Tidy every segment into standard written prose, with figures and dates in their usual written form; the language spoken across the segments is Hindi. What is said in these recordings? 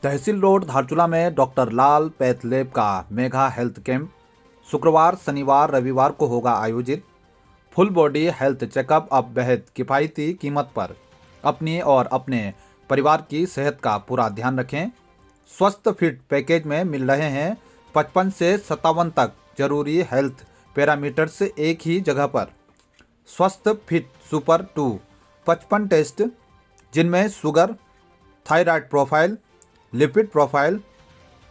तहसील रोड धारचूला में डॉक्टर लाल पैथलैब का मेगा हेल्थ कैंप शुक्रवार, शनिवार, रविवार को होगा आयोजित। फुल बॉडी हेल्थ चेकअप अब बेहद किफ़ायती कीमत पर अपनी और अपने परिवार की सेहत का पूरा ध्यान रखें। स्वस्थ फिट पैकेज में मिल रहे हैं 55 से 57 तक जरूरी हेल्थ पैरामीटर्स एक ही जगह पर। स्वस्थ फिट सुपर 2 55 टेस्ट, जिनमें sugar, thyroid profile, lipid profile,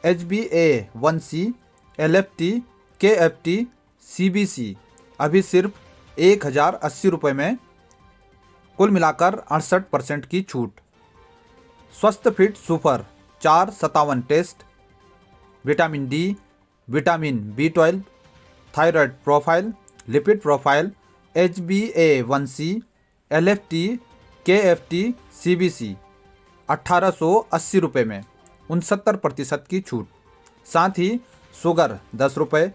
HbA1c, LFT, KFT, CBC अभी सिर्फ 1080 रुपये में, कुल मिलाकर 68% की छूट। स्वस्थ fit super 457 test, vitamin D, vitamin B12, thyroid profile, lipid profile, HbA1c, LFT, KFT, CBC 1880 रुपये में 69% की छूट। साथ ही शुगर 10 रुपये,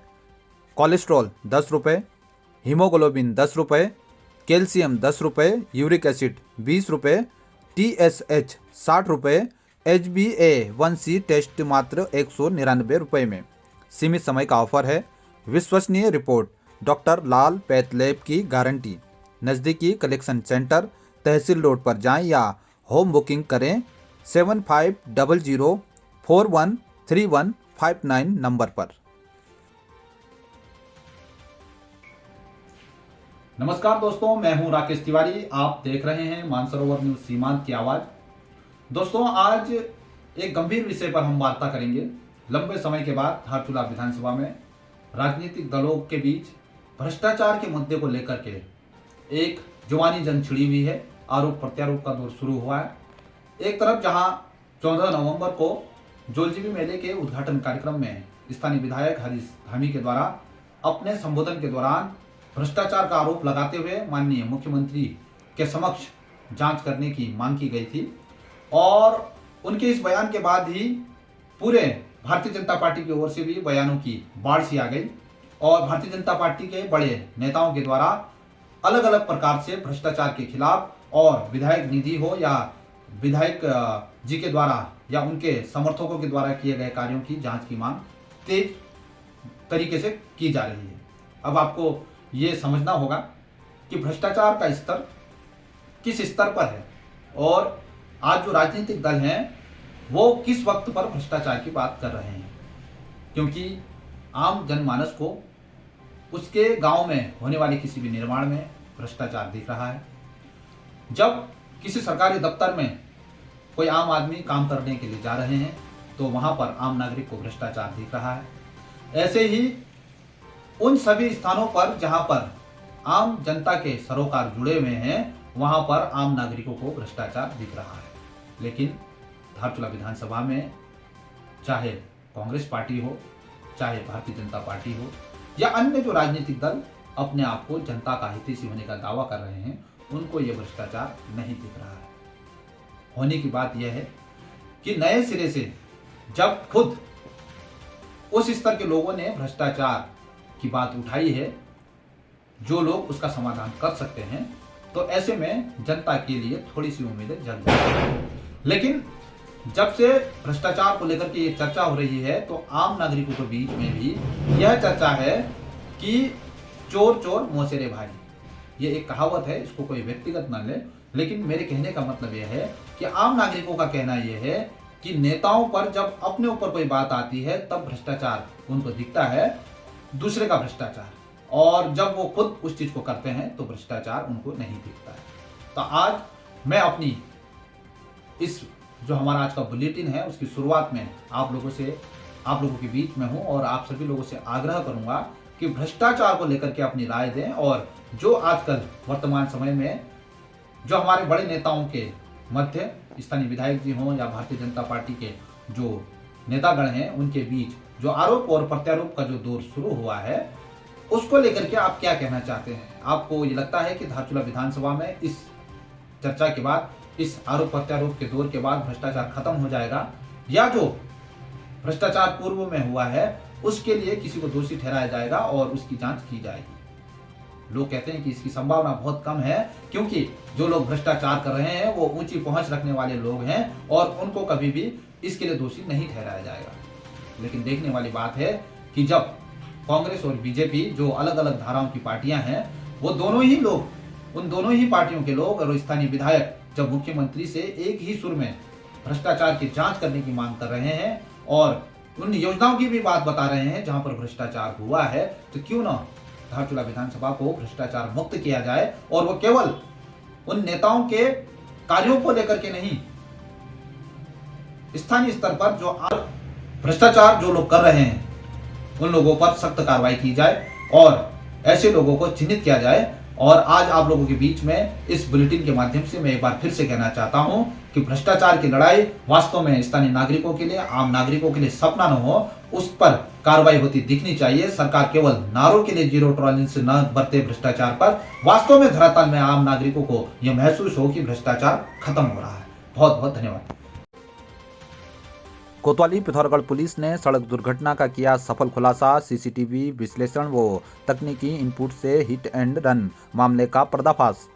कोलेस्ट्रॉल 10 रुपये, हीमोग्लोबिन 10 रुपये, कैल्शियम 10 रुपये, यूरिक एसिड 20 रुपये, TSH 60 रुपये, HbA1c टेस्ट मात्र 199 रुपये में। सीमित समय का ऑफर है। विश्वसनीय रिपोर्ट, डॉक्टर लाल पैथलैब की गारंटी। नज़दीकी कलेक्शन सेंटर तहसील रोड पर जाएं या होम बुकिंग करें 7500413159 नंबर पर। नमस्कार दोस्तों, मैं हूं राकेश तिवारी। आप देख रहे हैं मानसरोवर न्यूज सीमांत की आवाज। दोस्तों, आज एक गंभीर विषय पर हम वार्ता करेंगे। लंबे समय के बाद धारचूला विधानसभा में राजनीतिक दलों के बीच भ्रष्टाचार के मुद्दे को लेकर के एक जुबानी जंग छिड़ी हुई है। आरोप प्रत्यारोप का दौर शुरू हुआ है। एक तरफ जहां 14 नवंबर को जोलजीबी मेले के उद्घाटन कार्यक्रम में स्थानीय विधायक हरीश धामी के द्वारा अपने संबोधन के दौरान भ्रष्टाचार का आरोप लगाते हुए माननीय मुख्यमंत्री के समक्ष जांच करने की मांग की गई थी, और उनके इस बयान के बाद ही पूरे भारतीय जनता पार्टी की ओर से भी बयानों की बाढ़ सी आ गई, और भारतीय जनता पार्टी के बड़े नेताओं के द्वारा अलग अलग प्रकार से भ्रष्टाचार के खिलाफ और विधायक निधि हो या विधायक जी के द्वारा या उनके समर्थकों के द्वारा किए गए कार्यों की जांच की मांग तेज तरीके से की जा रही है। अब आपको ये समझना होगा कि भ्रष्टाचार का स्तर किस स्तर पर है, और आज जो राजनीतिक दल हैं वो किस वक्त पर भ्रष्टाचार की बात कर रहे हैं, क्योंकि आम जनमानस को उसके गांव में होने वाले किसी भी निर्माण में भ्रष्टाचार दिख रहा है। जब किसी सरकारी दफ्तर में कोई आम आदमी काम करने के लिए जा रहे हैं तो वहां पर आम नागरिक को भ्रष्टाचार दिख रहा है। ऐसे ही उन सभी स्थानों पर जहां पर आम जनता के सरोकार जुड़े हुए हैं वहां पर आम नागरिकों को भ्रष्टाचार दिख रहा है। लेकिन धारचूला विधानसभा में चाहे कांग्रेस पार्टी हो, चाहे भारतीय जनता पार्टी हो या अन्य जो राजनीतिक दल अपने आप को जनता का हितैषी होने का दावा कर रहे हैं, उनको यह भ्रष्टाचार नहीं दिख रहा है। होने की बात यह है कि नए सिरे से जब खुद उस स्तर के लोगों ने भ्रष्टाचार की बात उठाई है, जो लोग उसका समाधान कर सकते हैं, तो ऐसे में जनता के लिए थोड़ी सी उम्मीदें जग जाती हैं। लेकिन जब से भ्रष्टाचार को लेकर के ये चर्चा हो रही है तो आम नागरिकों के बीच में भी यह चर्चा है कि चोर चोर मौसेरे भाई। ये एक कहावत है, इसको कोई व्यक्तिगत न ले, लेकिन मेरे कहने का मतलब यह है कि आम नागरिकों का कहना यह है कि नेताओं पर जब अपने ऊपर कोई बात आती है तब भ्रष्टाचार उनको दिखता है, दूसरे का भ्रष्टाचार, और जब वो खुद उस चीज को करते हैं तो भ्रष्टाचार उनको नहीं दिखता है। तो आज मैं अपनी इस जो हमारा आज का बुलेटिन है उसकी शुरुआत में आप लोगों के बीच में हूं, और आप सभी लोगों से आग्रह करूंगा कि भ्रष्टाचार को लेकर के अपनी राय दें, और जो आजकल वर्तमान समय में जो हमारे बड़े नेताओं के मध्य स्थानीय विधायक जी हों या भारतीय जनता पार्टी के जो नेतागण हैं उनके बीच जो आरोप और प्रत्यारोप का जो दौर शुरू हुआ है, उसको लेकर के आप क्या कहना चाहते हैं? आपको ये लगता है कि धारचूला विधानसभा में इस चर्चा के बाद, इस आरोप प्रत्यारोप के दौर के बाद भ्रष्टाचार खत्म हो जाएगा, या जो भ्रष्टाचार पूर्व में हुआ है उसके लिए किसी को दोषी ठहराया जाएगा और उसकी जांच की जाएगी? लोग कहते हैं कि इसकी संभावना बहुत कम है, क्योंकि जो लोग भ्रष्टाचार कर रहे हैं वो ऊंची पहुंच रखने वाले लोग हैं और उनको कभी भी इसके लिए दोषी नहीं ठहराया जाएगा। लेकिन देखने वाली बात है कि जब कांग्रेस और बीजेपी, जो अलग अलग धाराओं की पार्टियां हैं, वो दोनों ही लोग, उन दोनों ही पार्टियों के लोग और स्थानीय विधायक जब मुख्यमंत्री से एक ही सुर में भ्रष्टाचार की जांच करने की मांग कर रहे हैं और उन योजनाओं की भी बात बता रहे हैं जहां पर भ्रष्टाचार हुआ है, तो क्यों ना धारचूला विधानसभा को भ्रष्टाचार मुक्त किया जाए, और वो केवल उन नेताओं के कार्यों को लेकर के नहीं, स्थानीय स्तर पर जो भ्रष्टाचार जो लोग कर रहे हैं उन लोगों पर सख्त कार्रवाई की जाए और ऐसे लोगों को चिन्हित किया जाए। और आज आप लोगों के बीच में इस बुलेटिन के माध्यम से मैं एक बार फिर से कहना चाहता हूं कि भ्रष्टाचार की लड़ाई वास्तव में स्थानीय नागरिकों के लिए, आम नागरिकों के लिए सपना न हो, उस पर कार्रवाई होती दिखनी चाहिए। सरकार केवल नारों के लिए जीरो टॉलरेंस न बरते भ्रष्टाचार पर, वास्तव में धरातल में आम नागरिकों को यह महसूस हो कि भ्रष्टाचार खत्म हो रहा है। बहुत बहुत धन्यवाद। कोतवाली पिथौरागढ़ पुलिस ने सड़क दुर्घटना का किया सफल खुलासा। सीसीटीवी विश्लेषण व तकनीकी इनपुट से हिट एंड रन मामले का पर्दाफाश।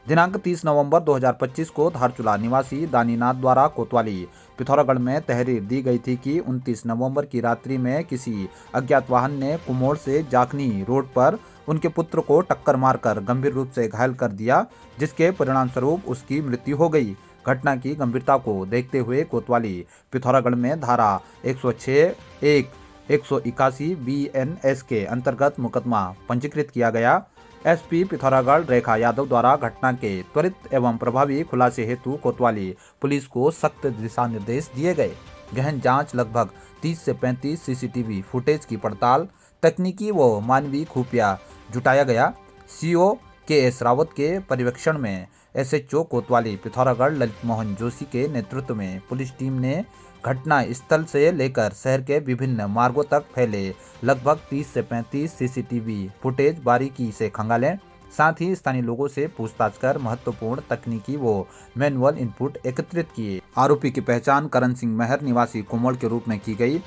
दिनांक 30 नवंबर 2025 को धारचूला निवासी दानीनाथ द्वारा कोतवाली पिथौरागढ़ में तहरीर दी गई थी कि 29 नवंबर की रात्रि में किसी अज्ञात वाहन ने कुमोड़ से जाखनी रोड पर उनके पुत्र को टक्कर मारकर गंभीर रूप से घायल कर दिया, जिसके परिणाम स्वरूप उसकी मृत्यु हो गई। घटना की गंभीरता को देखते हुए कोतवाली पिथौरागढ़ में धारा 106 1 181 BNS के अंतर्गत मुकदमा पंजीकृत किया गया। एसपी पिथौरागढ़ रेखा यादव द्वारा घटना के त्वरित एवं प्रभावी खुलासे हेतु कोतवाली पुलिस को सख्त दिशा निर्देश दिए गए। गहन जांच, लगभग 30 से 35 सीसीटीवी फुटेज की पड़ताल, तकनीकी व मानवीय खुफिया जुटाया गया। सीओ KS रावत के पर्यवेक्षण में SHO कोतवाली पिथौरागढ़ ललित मोहन जोशी के नेतृत्व में पुलिस टीम ने घटना स्थल से लेकर शहर के विभिन्न मार्गों तक फैले लगभग 30 से 35 सीसीटीवी फुटेज बारीकी से खंगाले, साथ ही स्थानीय लोगों से पूछताछ कर महत्वपूर्ण तकनीकी व मैनुअल इनपुट एकत्रित किए। आरोपी की पहचान करण सिंह महर निवासी कुमोड़ के रूप में की गई,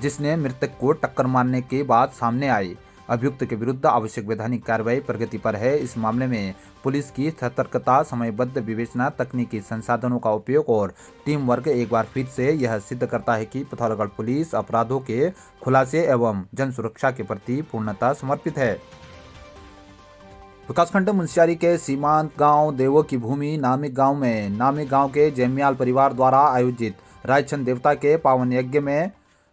जिसने मृतक को टक्कर मारने के बाद सामने आई। अभियुक्त के विरुद्ध आवश्यक वैधानिक कार्रवाई प्रगति पर है। इस मामले में पुलिस की सतर्कता, समयबद्ध विवेचना, तकनीकी संसाधनों का उपयोग और टीम वर्क एक बार फिर से यह सिद्ध करता है कि पिथौरागढ़ पुलिस अपराधों के खुलासे एवं जन सुरक्षा के प्रति पूर्णतः समर्पित है। विकासखंड मुंशियारी के सीमांत गांव देवो की भूमि नामिक गांव में नामिक गांव के जैमियाल परिवार द्वारा आयोजित रायचंद देवता के पावन यज्ञ में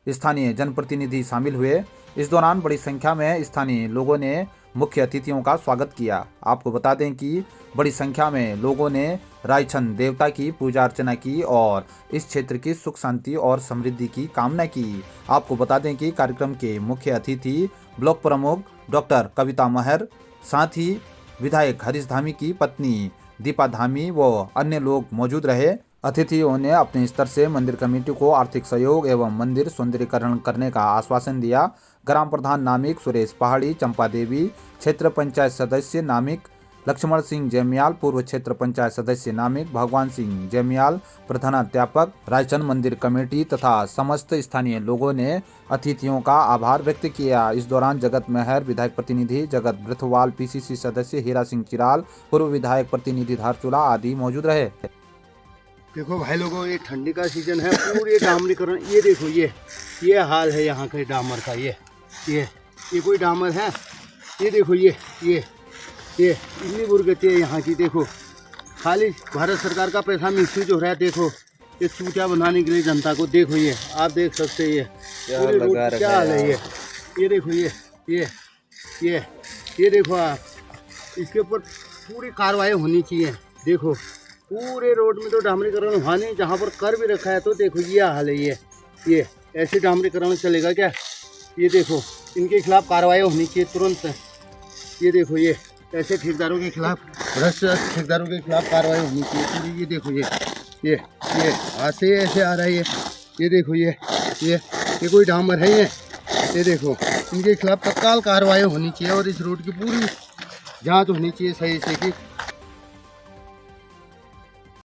स्थानीय जनप्रतिनिधि शामिल हुए। इस दौरान बड़ी संख्या में स्थानीय लोगों ने मुख्य अतिथियों का स्वागत किया। आपको बता दें कि बड़ी संख्या में लोगों ने रायचंद देवता की पूजा अर्चना की और इस क्षेत्र की सुख शांति और समृद्धि की कामना की। आपको बता दें कि कार्यक्रम के मुख्य अतिथि ब्लॉक प्रमुख डॉक्टर कविता महर, साथ ही विधायक हरीश धामी की पत्नी दीपा धामी व अन्य लोग मौजूद रहे। अतिथियों ने अपने स्तर से मंदिर कमेटी को आर्थिक सहयोग एवं मंदिर सौंदर्यीकरण करने का आश्वासन दिया। ग्राम प्रधान नामिक सुरेश पहाड़ी, चंपा देवी, क्षेत्र पंचायत सदस्य नामिक लक्ष्मण सिंह जैमियाल, पूर्व क्षेत्र पंचायत सदस्य नामिक भगवान सिंह जैमियाल, प्रधानाध्यापक रायचंद मंदिर कमेटी तथा समस्त स्थानीय लोगों ने अतिथियों का आभार व्यक्त किया। इस दौरान जगत महर, विधायक प्रतिनिधि जगत ब्रथवाल, PCC सदस्य हीरा सिंह चिराल, पूर्व विधायक प्रतिनिधि धारचूला आदि मौजूद रहे। देखो भाई लोगों, ये ठंडी का सीजन है, पूरे डामरीकरण, ये देखो ये हाल है यहाँ के डामर का। ये कोई डामर है, ये देखो ये इतनी बुरगति है यहाँ की। देखो खाली भारत सरकार का पैसा मिसयूज हो रहा है। देखो ये चूतिया बनाने के लिए जनता को। देखो ये आप देख सकते हैं, ये क्या हाल है। ये देखो ये देखो आप, इसके ऊपर पूरी कार्रवाई होनी चाहिए। देखो पूरे रोड में तो डामरीकरण हुआ नहीं, जहाँ पर कर भी रखा है तो देखो ये हाल है। ये ऐसे डामरीकरण चलेगा क्या? ये देखो इनके खिलाफ कार्रवाई होनी चाहिए तुरंत। ये देखो ये ऐसे ठेकेदारों के खिलाफ, भ्रष्ट ठेकेदारों के खिलाफ कार्रवाई होनी चाहिए पूरी। ये देखो ये हाथ से ऐसे आ रहा है। ये देखो ये कोई डामर है। ये देखो इनके खिलाफ तत्काल कार्रवाई होनी चाहिए और इस रोड की पूरी जांच होनी चाहिए सही से कि